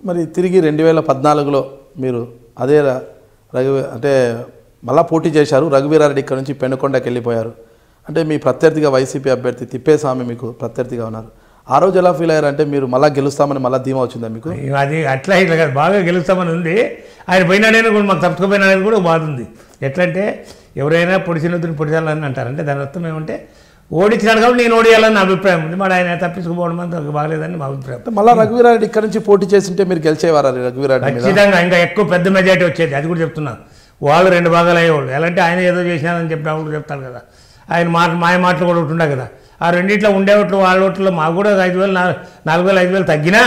మరి తిరిగి 2014లో మీరు అదే అంటే మళ్ళా పోటీ చేశారు. రఘువీరారెడ్డి ఇక్కడ నుంచి పెనుకొండకి వెళ్ళిపోయారు. అంటే మీ ప్రత్యర్థిగా వైసీపీ అభ్యర్థి తిప్పేస్వామి మీకు ప్రత్యర్థిగా ఉన్నారు. ఆ రోజు ఎలా ఫీల్ అయ్యారు? అంటే మీరు మళ్ళీ గెలుస్తామని మళ్ళీ ధీమా వచ్చిందా మీకు? అది అట్లా ఇట్లా కాదు, బాగా గెలుస్తామని ఉంది. ఆయన పోయినాడైనా కూడా మాకు తప్పుకుపోయినాడని కూడా బాధ ఉంది. ఎట్లా అంటే ఎవరైనా పొడిచినొద్దుని పొడిచాలని అంటారు. అంటే దాని అర్థం ఏమంటే ఓడించినాడు కాబట్టి నేను ఓడియాలని నా అభిప్రాయం ఉంది. మరి ఆయన తప్పించుకుపోవడం అంతా బాగలేదని మా అభిప్రాయం. మళ్ళీ రఘువీరారెడ్డి ఇక్కడ నుంచి పోటీ చేస్తుంటే మీరు గెలిచేవారు రఘువీరారెడ్డి? ఖచ్చితంగా ఇంకా ఎక్కువ పెద్ద మెజార్టీ వచ్చేది. అది కూడా చెప్తున్నాను. వాళ్ళు 2 భాగాలు అయ్యేవాళ్ళు. ఎలా అంటే ఆయన ఏదో చేసినారని చెప్పినప్పుడు చెప్తారు కదా, ఆయన మాయ మాటలు కూడా ఒకటి ఉండే కదా. ఆ రెండిట్లో ఉండే ఓట్లు వాళ్ళ ఓట్లో మాకు కూడా 5,000 4,000 5,000 తగ్గినా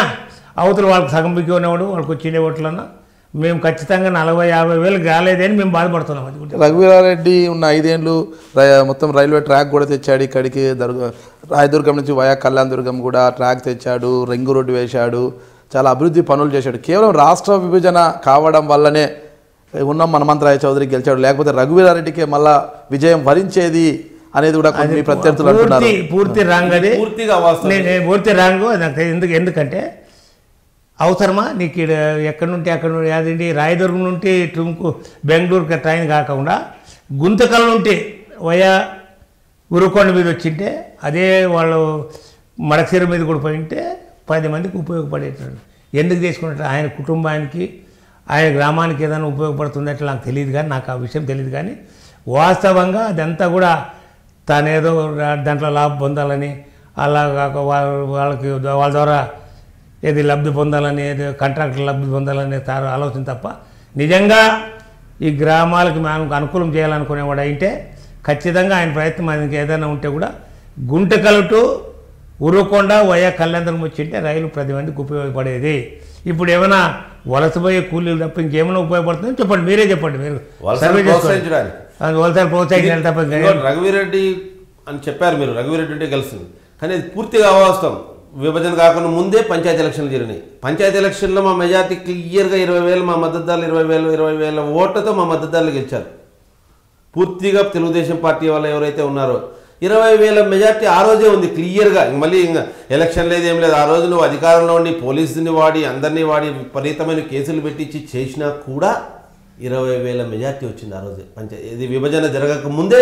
అవతల వాళ్ళకి సగం బిక్కి ఉండేవాడు, వాళ్ళకి వచ్చిండే ఓట్లన్నా మేము ఖచ్చితంగా 40,000-50,000 కాలేదని మేము బాధపడుతున్నాం. అది కూడా రఘువీరారెడ్డి ఉన్న 5 ఏళ్ళు మొత్తం రైల్వే ట్రాక్ కూడా తెచ్చాడు. ఇక్కడికి రాయదుర్గం నుంచి వయా కళ్యాణదుర్గం కూడా ట్రాక్ తెచ్చాడు, రింగు రోడ్డు వేశాడు, చాలా అభివృద్ధి పనులు చేశాడు. కేవలం రాష్ట్ర విభజన కావడం వల్లనే ఉన్నాం హనుమంతరాయ చౌదరి గెలిచాడు, లేకపోతే రఘువీరారెడ్డికి మళ్ళా విజయం వరించేది అనేది కూడా మీ ప్రత్యర్థులు అంటున్నారు. పూర్తి రాంగ్. అది పూర్తి రాంగ్. ఎందుకంటే అవసరమా నీకు ఎక్కడి నుండి అక్కడ నుండి అదేంటి రాయదుర్గం నుండి బెంగళూరుకి ట్రైన్ కాకుండా గుంతకల్ నుండి వయా ఉరుకొండ మీద వచ్చింటే అదే వాళ్ళు మడకసిర మీద కూడా పోయింటే 10 మందికి ఉపయోగపడేటట్టు. ఎందుకు తీసుకుంటారు? ఆయన కుటుంబానికి ఆయన గ్రామానికి ఏదైనా ఉపయోగపడుతుంది అట్లా నాకు తెలియదు, కానీ నాకు ఆ విషయం తెలియదు. కానీ వాస్తవంగా అదంతా కూడా తానేదో దాంట్లో లాభం పొందాలని అలా వాళ్ళకి వాళ్ళ ద్వారా ఏది లబ్ధి పొందాలని, ఏది కాంట్రాక్టర్ లబ్ధి పొందాలని ఆలోచన తప్ప నిజంగా ఈ గ్రామాలకు మనకు అనుకూలం చేయాలనుకునేవాడు అయితే ఖచ్చితంగా ఆయన ప్రయత్నం ఆయనకి ఏదైనా ఉంటే కూడా గుంటకల్ టు ఉరుకొండ వయా కళ్యాణదుర్గం వచ్చింటే రైలు 10 మందికి ఉపయోగపడేది. ఇప్పుడు ఏమైనా వలసపోయే కూలీలు తప్ప ఇంకేమైనా ఉపయోగపడుతుందని చెప్పండి, మీరే చెప్పండి. మీరు సర్వే ప్రోత్సహించడానికి ప్రోత్సహించాలి తప్ప. రఘువీరెడ్డి అని చెప్పారు మీరు, రఘువీరెడ్డి ఉంటే గెలుస్తుంది, కానీ అది పూర్తిగా అవాస్తవం. విభజన కాకుండా ముందే పంచాయతీ ఎలక్షన్లు జరిగినాయి. పంచాయతీ ఎలక్షన్లో మా మెజార్టీ క్లియర్గా 20,000 మా మద్దతుదారులు 20,000 ఓట్లతో మా మద్దతుదారులు గెలిచారు. పూర్తిగా తెలుగుదేశం పార్టీ వాళ్ళు ఎవరైతే ఉన్నారో 20,000 మెజార్టీ ఆ రోజే ఉంది క్లియర్గా. మళ్ళీ ఇంకా ఎలక్షన్ లేదు, ఏం లేదు. ఆ రోజు నువ్వు అధికారంలో ఉండి పోలీసుని వాడి అందరినీ వాడి విపరీతమైన కేసులు పెట్టించి చేసినా కూడా 20,000 మెజార్టీ వచ్చింది ఆ రోజే. ఇది విభజన జరగక ముందే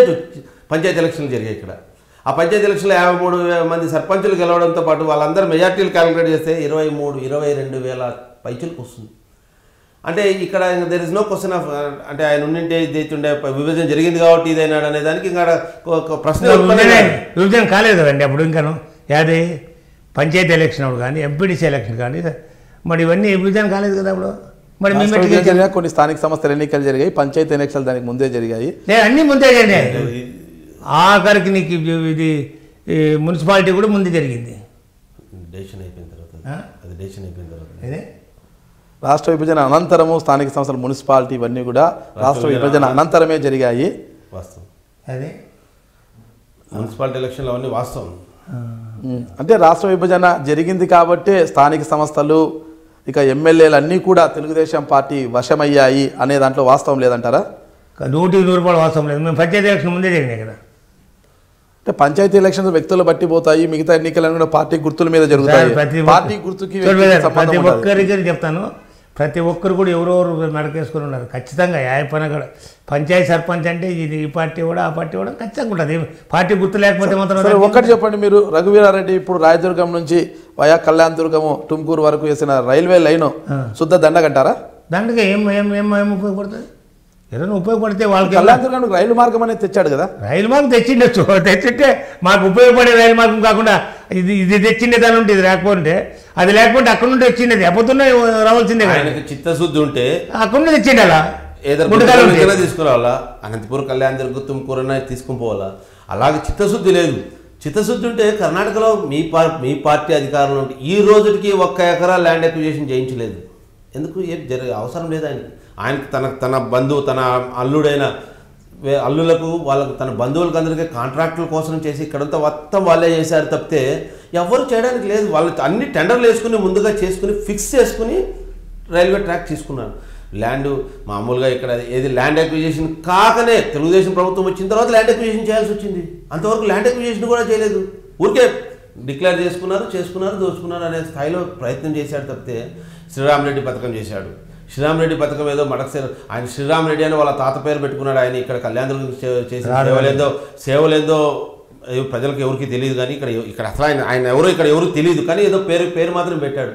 పంచాయతీ ఎలక్షన్లు జరిగాయి ఇక్కడ. ఆ పంచాయతీ ఎలక్షన్లో 53 మంది సర్పంచులు గెలవడంతో పాటు వాళ్ళందరూ మెజార్టీలు క్యాలిక్యులేట్ చేస్తే 22,000 పైచులకు వస్తుంది. అంటే ఇక్కడ there is no question of అంటే ఆయన ఉండింటే ఇదైతుండే విభజన జరిగింది కాబట్టి ఇదైనాడు అనే దానికి ఇంకా ప్రశ్న విభజన కాలేదు కదండి అప్పుడు. ఇంకాను యాది పంచాయతీ ఎలక్షన్ అప్పుడు కానీ ఎంపీడీసీ ఎలక్షన్ కానీ మరి ఇవన్నీ విభజన కాలేదు కదా అప్పుడు. మరి కొన్ని స్థానిక సంస్థల ఎన్నికలు జరిగాయి, పంచాయతీ ఎన్నికలు దానికి ముందే జరిగాయి. అన్నీ ముందే జరిగాయి. ఆఖరికి నీకు ఇది మున్సిపాలిటీ కూడా ముందే జరిగింది. డెసిషన్ అయిపోయిన తర్వాత అదే రాష్ట్ర విభజన అనంతరము స్థానిక సంస్థల మున్సిపాలిటీ ఇవన్నీ కూడా రాష్ట్ర విభజన అనంతరమే జరిగాయి. వాస్తవం. అదే మున్సిపాలిటీ ఎలక్షన్లు అవన్నీ వాస్తవం. అంటే రాష్ట్ర విభజన జరిగింది కాబట్టి స్థానిక సంస్థలు ఇక ఎమ్మెల్యేలు అన్నీ కూడా తెలుగుదేశం పార్టీ వశమయ్యాయి అనే దాంట్లో వాస్తవం లేదంటారా? 100% వాస్తవం లేదు. మేము పంచాయతీ ఎలక్షన్ ముందే జరిగినాయి కదా. అంటే పంచాయతీ ఎలక్షన్స్ వ్యక్తులు బట్టి పోతాయి, మిగతా ఎన్నికలను కూడా పార్టీ గుర్తుల మీద జరుగుతాయి. పార్టీ గుర్తుకి ప్రతి ఒక్కరికి చెప్తాను, ప్రతి ఒక్కరు కూడా ఎవరెవరు మెడకేసుకుని ఉన్నారు ఖచ్చితంగా. ఏ పని కూడా పంచాయతీ సర్పంచ్ అంటే ఇది ఈ పార్టీ కూడా ఆ పార్టీ కూడా ఖచ్చితంగా ఉంటుంది. పార్టీ గుర్తు లేకపోతే మాత్రం ఒకటి చెప్పండి, మీరు రఘువీరారెడ్డి ఇప్పుడు రాయదుర్గం నుంచి వయా కళ్యాణదుర్గము టుమ్కూరు వరకు వేసిన రైల్వే లైన్ శుద్ధ దండగంటారా? దండగా ఏం ఉపయోగపడుతుంది? ఏదైనా ఉపయోగపడితే వాళ్ళకి కళ్యాణదుర్గానికి రైలు మార్గం అనేది తెచ్చాడు కదా. రైలు మార్గం తెచ్చిండొచ్చు, తెచ్చింటే మాకు ఉపయోగపడే రైలు మార్గం కాకుండా ఇది తెచ్చిండే దాని ఉంటే ఇది లేకపోతే అది లేకపోతే అక్కడ నుండి వచ్చిండేది ఎప్పుడున్నా రావాల్సిందే. చిత్తశుద్ధి ఉంటే అక్కడ నుండి తెచ్చిండి. అలా తీసుకురావాలా? అనంతపురం కళ్యాణదుర్గం తుమ్కూరు తీసుకుని పోవాలా? అలాగే చిత్తశుద్ధి లేదు. చిత్తశుద్ధి ఉంటే కర్ణాటకలో మీ పార్టీ అధికారంలో ఉంటే ఈ రోజుకి 1 ఎకరా ల్యాండ్ ఎక్విజిషన్ చేయించలేదు. ఎందుకు? ఏం అవసరం లేదు ఆయనకి తన బంధువు తన అల్లుడైన అల్లులకు వాళ్ళకు తన బంధువులకు అందరికీ కాంట్రాక్టుల కోసం చేసి ఇక్కడంతా మొత్తం వాళ్ళే చేశారు తప్పితే ఎవరు చేయడానికి లేదు. వాళ్ళు అన్ని టెండర్లు వేసుకుని ముందుగా చేసుకుని ఫిక్స్ చేసుకుని రైల్వే ట్రాక్ తీసుకున్నారు. ల్యాండ్ మామూలుగా ఇక్కడ ఏది ల్యాండ్ ఎక్విజిషన్ కాకనే తెలుగుదేశం ప్రభుత్వం వచ్చిన తర్వాత ల్యాండ్ ఎక్విజిషన్ చేయాల్సి వచ్చింది. అంతవరకు ల్యాండ్ ఎక్విజిషన్ కూడా చేయలేదు. ఊరికే డిక్లేర్ చేసుకున్నారు, దోచుకున్నారు అనే స్థాయిలో ప్రయత్నం చేశాడు తప్పితే శ్రీరామరెడ్డి పథకం చేశాడు. శ్రీరామరెడ్డి పథకం ఏదో మడకసేన ఆయన శ్రీరామరెడ్డి అని వాళ్ళ తాత పేరు పెట్టుకున్నాడు. ఆయన ఇక్కడ కళ్యాణదుర్గం చేసిన సేవలేందో ప్రజలకు ఎవరికి తెలియదు. కానీ ఇక్కడ అసలు ఆయన ఎవరో ఇక్కడ ఎవరు తెలియదు. కానీ ఏదో పేరు మాత్రం పెట్టాడు.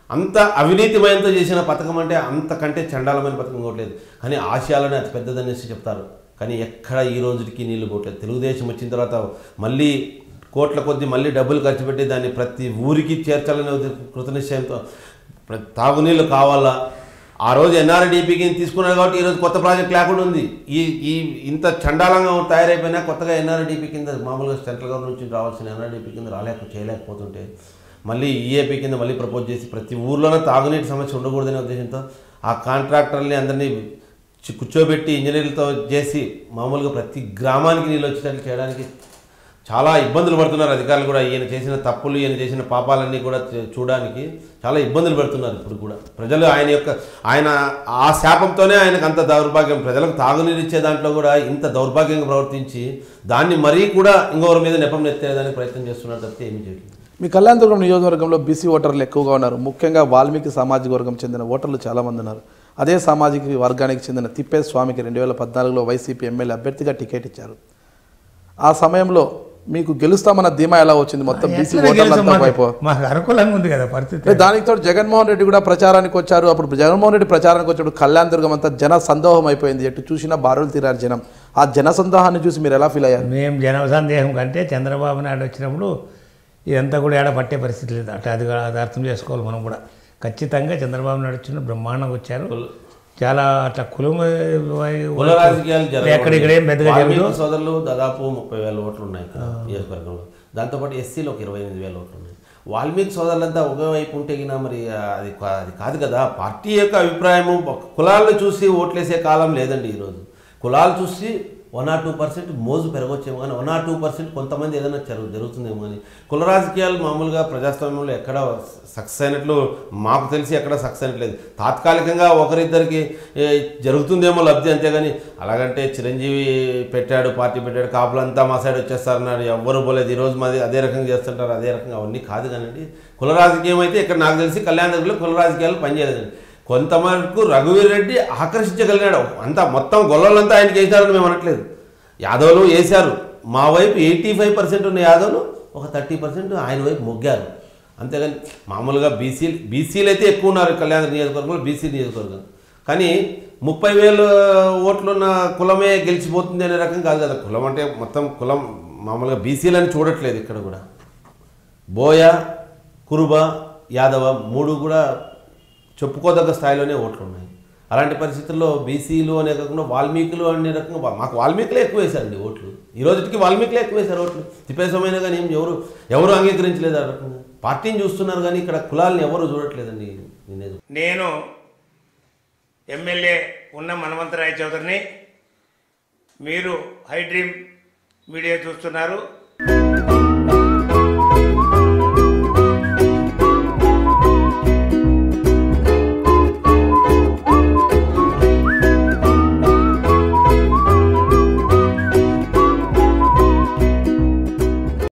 అంత అవినీతిమయంతో చేసిన పథకం అంటే అంతకంటే చండాలమైన పథకం కొట్టలేదు. కానీ ఆశయాలనే అతి పెద్దదనేసి చెప్తారు. కానీ ఎక్కడ ఈ రోజుకి నీళ్లు కొట్టలేదు. తెలుగుదేశం వచ్చిన తర్వాత మళ్ళీ కోట్ల కొద్దీ మళ్ళీ డబ్బులు ఖర్చు పెట్టి దాన్ని ప్రతి ఊరికి చేర్చాలనే కృతనిశ్చయంతో తాగునీళ్ళు కావాలా. ఆ రోజు ఎన్ఆర్డీపీకి తీసుకున్నారు కాబట్టి ఈరోజు కొత్త ప్రాజెక్ట్ లేకుండా ఉంది. ఈ ఇంత చండాలంగా తయారైపోయినా కొత్తగా ఎన్ఆర్డీపీ కింద మామూలుగా సెంట్రల్ గవర్నమెంట్ నుంచి రావాల్సిన ఎన్ఆర్డీపీ కింద చేయలేకపోతుంటే మళ్ళీ ఈఏపీ కింద మళ్ళీ ప్రపోజ్ చేసి ప్రతి ఊర్లోనే తాగునీటి సమస్య ఉండకూడదనే ఉద్దేశంతో ఆ కాంట్రాక్టర్ని అందరినీ కూర్చోబెట్టి ఇంజనీర్లతో చేసి మామూలుగా ప్రతి గ్రామానికి నీళ్ళు వచ్చేటట్లు చేయడానికి చాలా ఇబ్బందులు పడుతున్నారు అధికారులు కూడా. ఈయన చేసిన తప్పులు, ఈయన చేసిన పాపాలన్నీ కూడా చూడడానికి చాలా ఇబ్బందులు పడుతున్నారు ఇప్పుడు కూడా ప్రజలు. ఆయన ఆ శాపంతోనే ఆయనకు అంత దౌర్భాగ్యం. ప్రజలకు తాగునీరు ఇచ్చే దాంట్లో కూడా ఇంత దౌర్భాగ్యంగా ప్రవర్తించి దాన్ని మరీ కూడా ఇంకొకరి మీద నెపం నెత్తేదానికి ప్రయత్నం చేస్తున్నారు తప్పితే ఏమీ చేయలేదు. మీ కళ్యాణదుర్గం నియోజకవర్గంలో బీసీ ఓటర్లు ఎక్కువగా ఉన్నారు. ముఖ్యంగా వాల్మీకి సామాజిక వర్గం చెందిన ఓటర్లు చాలామంది ఉన్నారు. అదే సామాజిక వర్గానికి చెందిన తిప్పేస్వామికి 2014లో వైసీపీ ఎమ్మెల్యే అభ్యర్థిగా టికెట్ ఇచ్చారు. ఆ సమయంలో మీకు గెలుస్తామన్న ధీమా ఎలా వచ్చింది? మొత్తం బీసీ ఓటర్లంతా వైపు మాకు అనుకూలంగా ఉంది కదా పరిస్థితి. దానికి తోడు జగన్మోహన్ రెడ్డి కూడా ప్రచారానికి వచ్చారు. అప్పుడు జగన్మోహన్ రెడ్డి ప్రచారానికి వచ్చినప్పుడు కళ్యాణదుర్గం అంతా జన సందోహం అయిపోయింది. ఎటు చూసినా బారులు తీరారు జనం. ఆ జన సందోహాన్ని చూసి మీరు ఎలా ఫీల్ అయ్యారు? మేము జన సందేహం కంటే చంద్రబాబు నాయుడు వచ్చినప్పుడు ఇదంతా కూడా ఏడ పట్టే పరిస్థితి లేదు. అది అర్థం చేసుకోవాలి మనం కూడా. ఖచ్చితంగా చంద్రబాబు నాయుడు వచ్చిన బ్రహ్మాండంగా వచ్చారు. చాలా అట్లా కుల రాజకీయాలు ఎక్కడిక్కడ ఏం పెద్దగా జరుగుతూ సోదరులు దాదాపు 30,000 ఓట్లు ఉన్నాయి నియోజకవర్గంలో. దాంతోపాటు ఎస్సీలో 28,000 ఓట్లు ఉన్నాయి. వాల్మీకి సోదరులంతా ఒకవైపు ఉంటే మరి అది కాదు కదా. పార్టీ యొక్క అభిప్రాయము కులాలను చూసి ఓట్లేసే కాలం లేదండి ఈరోజు. కులాలు చూసి 1 or 2% మోజు పెరగొచ్చేమో కానీ 1 or 2% కొంతమంది ఏదైనా జరుగుతుందేమో కానీ కుల రాజకీయాలు మామూలుగా ప్రజాస్వామ్యంలో ఎక్కడ సక్సెస్ అయినట్లు మాకు తెలిసి ఎక్కడ సక్సెస్ అయినట్లేదు. తాత్కాలికంగా ఒకరిద్దరికి జరుగుతుందేమో లబ్ధి, అంతేగాని అలాగంటే చిరంజీవి పెట్టాడు, పార్టీ పెట్టాడు, కాపులంతా మా సైడ్ వచ్చేస్తారన్నాడు, ఎవ్వరు పోలేదు. ఈరోజు మాది అదే రకంగా చేస్తుంటారు, అదే రకంగా అవన్నీ కాదు. కానండి కుల రాజకీయం అయితే ఇక్కడ నాకు తెలిసి కళ్యాణదుర్గంలో కుల రాజకీయాలు పనిచేయలేదండి. కొంతవరకు రఘువీర్ రెడ్డి ఆకర్షించగలిగాడు. అంతా మొత్తం గొల్లలంతా ఆయనకి వేశారని మేము అనట్లేదు. యాదవులు వేశారు. మా వైపు 85% ఉన్న యాదవులు ఒక 30% ఆయన వైపు మొగ్గారు. అంతేగాని మామూలుగా బీసీలు అయితే ఎక్కువ ఉన్నారు కళ్యాణ నియోజకవర్గంలో, బీసీ నియోజకవర్గం. కానీ 30,000 ఓట్లున్న కులమే గెలిచిపోతుంది అనే రకం కాదు కదా. కులం అంటే మొత్తం కులం మామూలుగా బీసీలని చూడట్లేదు. ఇక్కడ కూడా బోయ, కురుబ, యాదవ 3 కూడా చెప్పుకోదగ్గ స్థాయిలోనే ఓట్లు ఉన్నాయి. అలాంటి పరిస్థితుల్లో బీసీలు అనే కాకుండా వాల్మీకులు అనే రకంగా మాకు వాల్మీకులే ఎక్కువ వేశారండి ఓట్లు. ఈ రోజుకి వాల్మీకులే ఎక్కువ వేశారు ఓట్లు. తిప్పేసమైనా కానీ ఎవరు అంగీకరించలేదు ఆ రకంగా. పార్టీని చూస్తున్నారు కానీ ఇక్కడ కులాలను ఎవరు చూడట్లేదండి. నేను ఎమ్మెల్యే ఉన్న మనవంతరాయ చౌదరిని, మీరు హై డ్రీమ్ మీడియా చూస్తున్నారు.